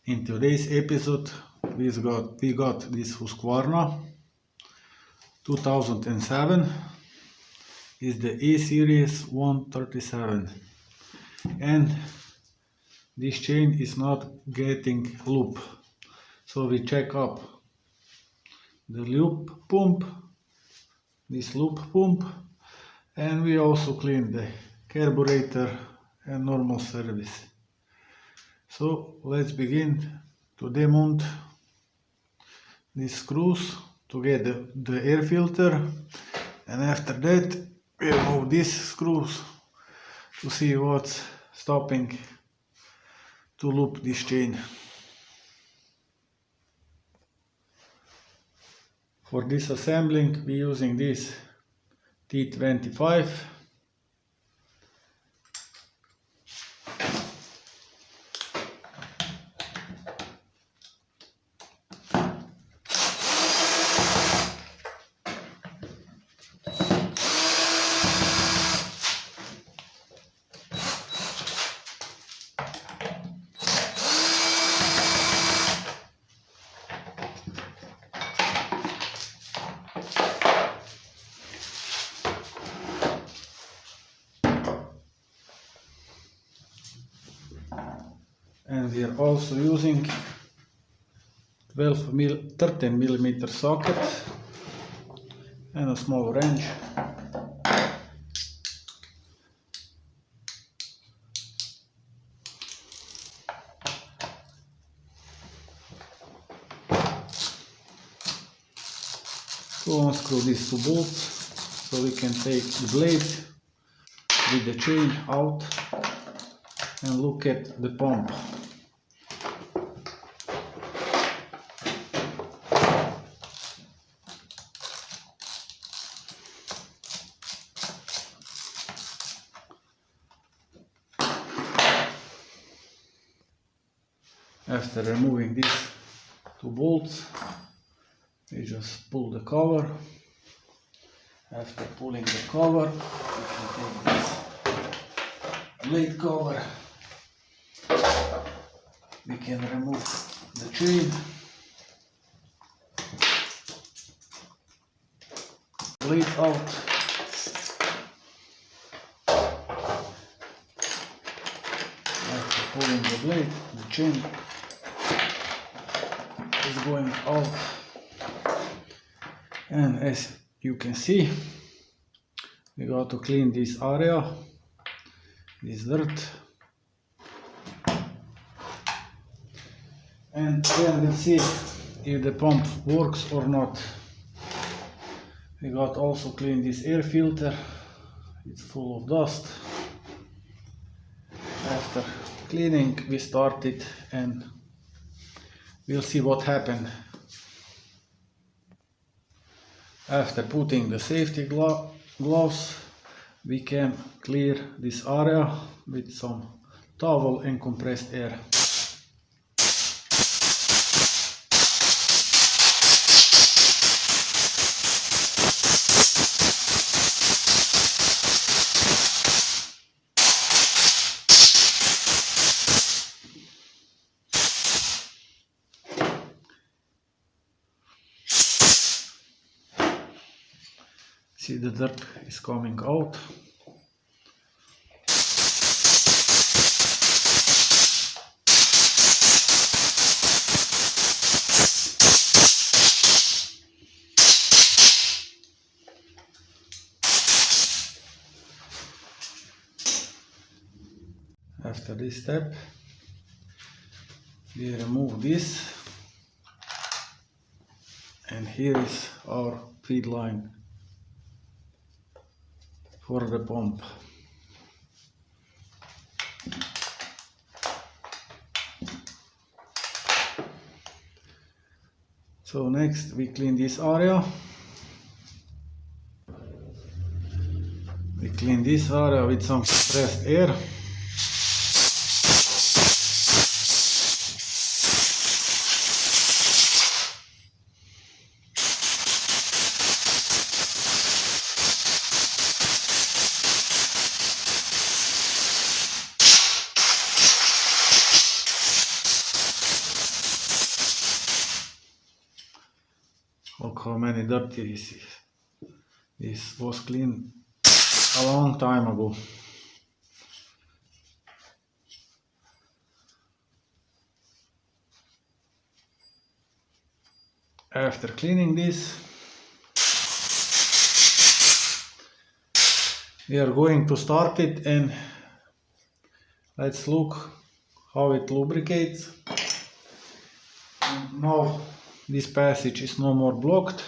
In today's episode we got this Husqvarna 2007 is the E series 137, and this chain is not getting loop, so we check up the loop pump, this loop pump, and we also clean the carburetor and normal service. So let's begin to demount these screws to get the air filter, and after that we remove these screws to see what's stopping to loop this chain. For this assembling we using this T25. And we are also using 13 mm socket and a small wrench. To unscrew these two bolts so we can take the blade with the chain out and look at the pump. After removing these two bolts, we just pull the cover. After pulling the cover, we can take this blade cover. We can remove the chain, blade out, after pulling the blade, the chain is going out, and as you can see, we got to clean this area, this dirt, and then we'll see if the pump works or not. We got also clean this air filter, it's full of dust. After cleaning we started, and we'll see what happened. After putting the safety gloves, we can clear this area with some towel and compressed air. See, the dirt is coming out. After this step, we remove this, and here is our feed line for the pump. So next we clean this area. We clean this area with some compressed air. Look how many dirty this is. This was cleaned a long time ago. After cleaning this, we are going to start it and let's look how it lubricates. And now this passage is no more blocked.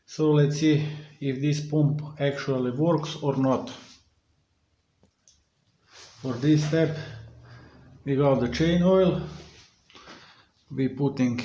So let's see if this pump actually works or not. For this step we got the chain oil. We putting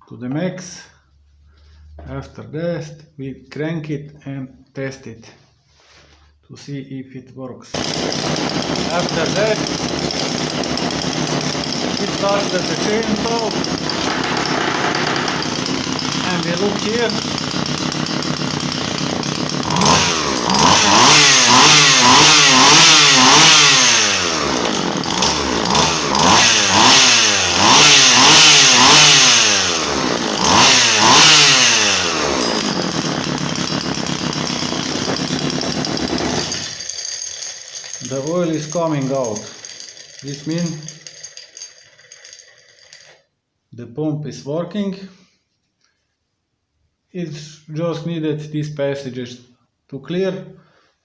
to the max. After that we crank it and test it to see if it works. After that we start with the chainsaw and we look here. The oil is coming out. This means the pump is working. It's just needed these passages to clear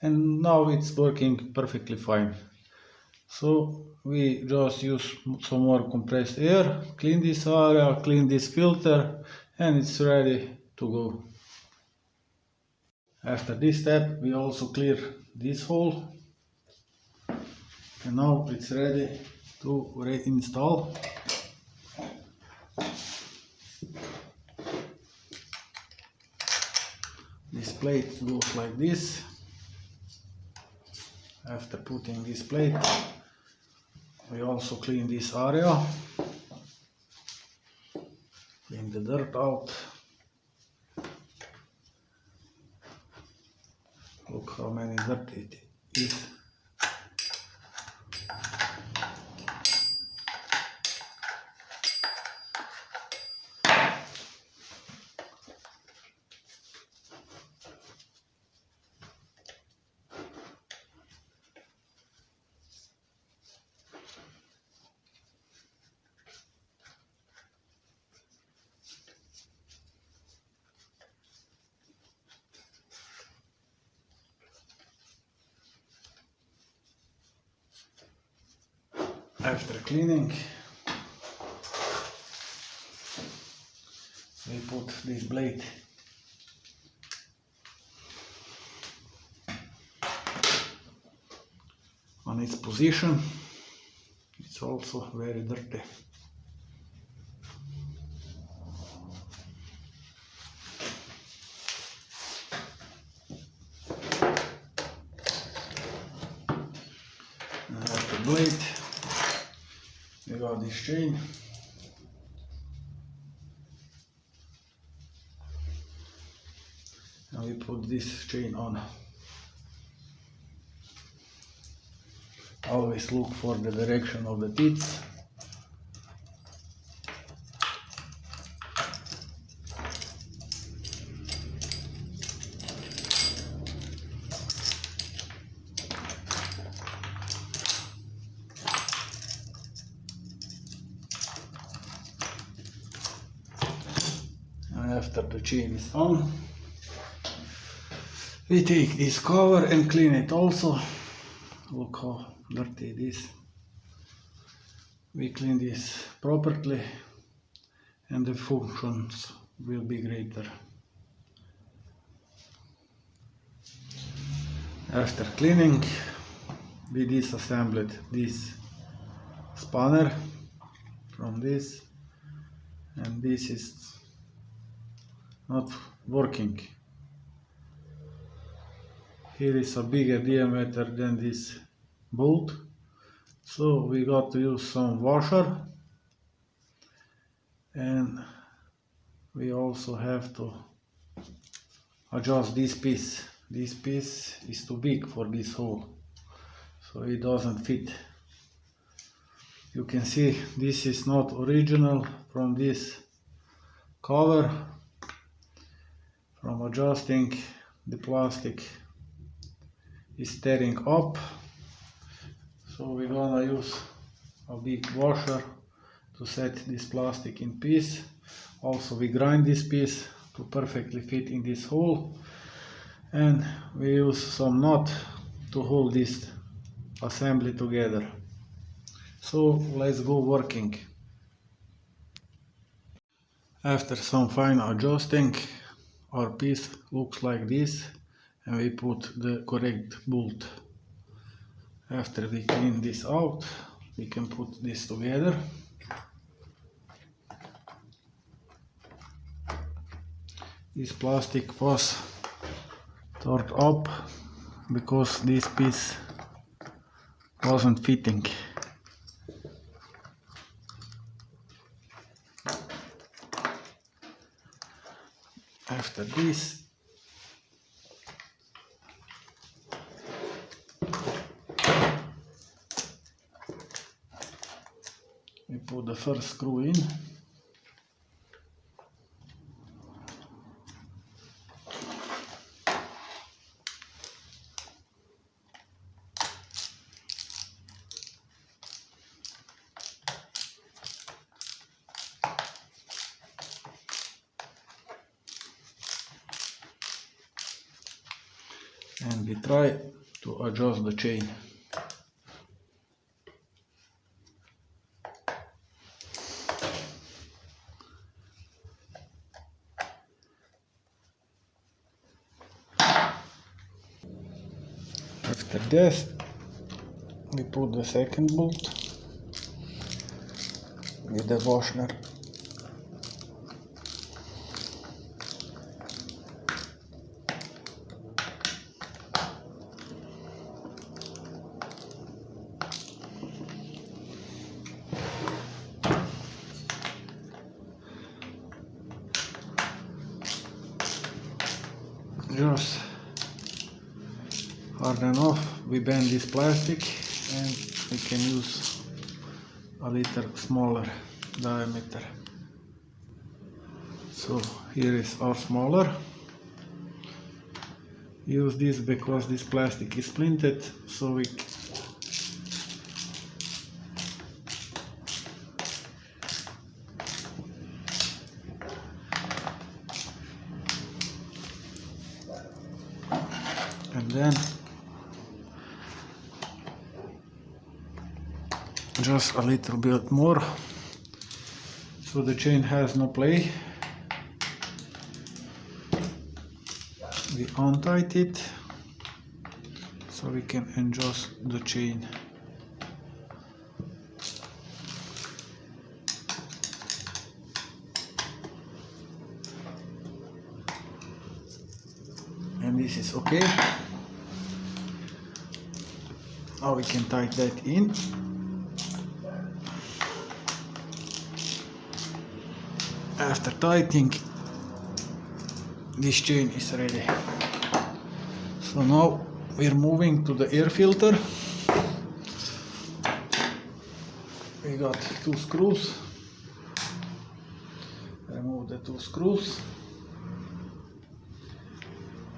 and now it's working perfectly fine. So we just use some more compressed air, clean this area, clean this filter, and it's ready to go. After this step we also clear this hole. And now it's ready to reinstall. This plate goes like this. After putting this plate, we also clean this area. Clean the dirt out. Look how many dirt it is. After cleaning, we put this blade on its position. It's also very dirty. And after blade, we got this chain. And we put this chain on. Always look for the direction of the teeth. After the chain is on, we take this cover and clean it also. Look how dirty it is. We clean this properly and the functions will be greater. After cleaning, we disassembled this spanner from this, and this is not working. Here is a bigger diameter than this bolt, so we got to use some washer, and we also have to adjust this piece. This piece is too big for this hole, so it doesn't fit. You can see this is not original from this cover. from adjusting the plastic is tearing up, so we're gonna use a big washer to set this plastic in piece. Also we grind this piece to perfectly fit in this hole, and we use some nut to hold this assembly together. So let's go working. After some fine adjusting, our piece looks like this, and we put the correct bolt. After we clean this out, we can put this together. This plastic was torn up because this piece wasn't fitting. After this, we put the first screw in. And we try to adjust the chain. After this, we put the second bolt with the washer. Just hard enough, we bend this plastic and we can use a little smaller diameter. So here is our smaller. Use this because this plastic is splintered, so we and then just a little bit more, so the chain has no play. We untight it so we can adjust the chain. And this is okay. Now we can tighten that in. After tightening, this chain is ready. So now we're moving to the air filter. We got 2 screws. Remove the 2 screws.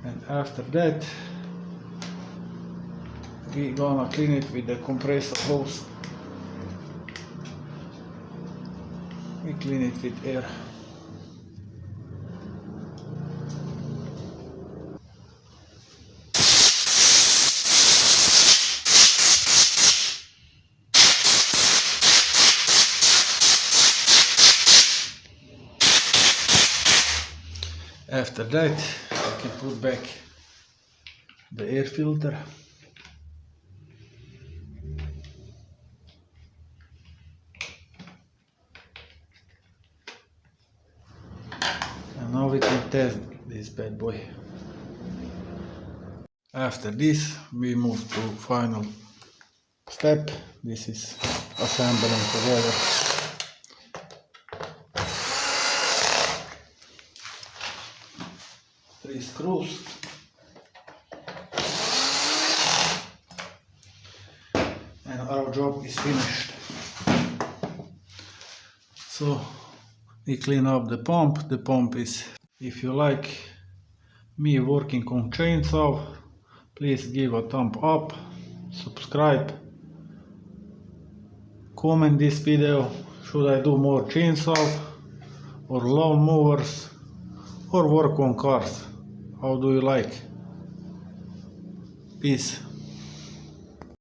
And after that, we're gonna clean it with the compressor hose. We clean it with air. After that, I can put back the air filter. And now we can test this bad boy. After this, we move to final step. This is assembling together. Three screws. And our job is finished. So we clean up the pump. The pump is, if you like, me working on chainsaw, please give a thumb up, subscribe, comment this video, should I do more chainsaw or lawn mowers or work on cars, how do you like? Peace.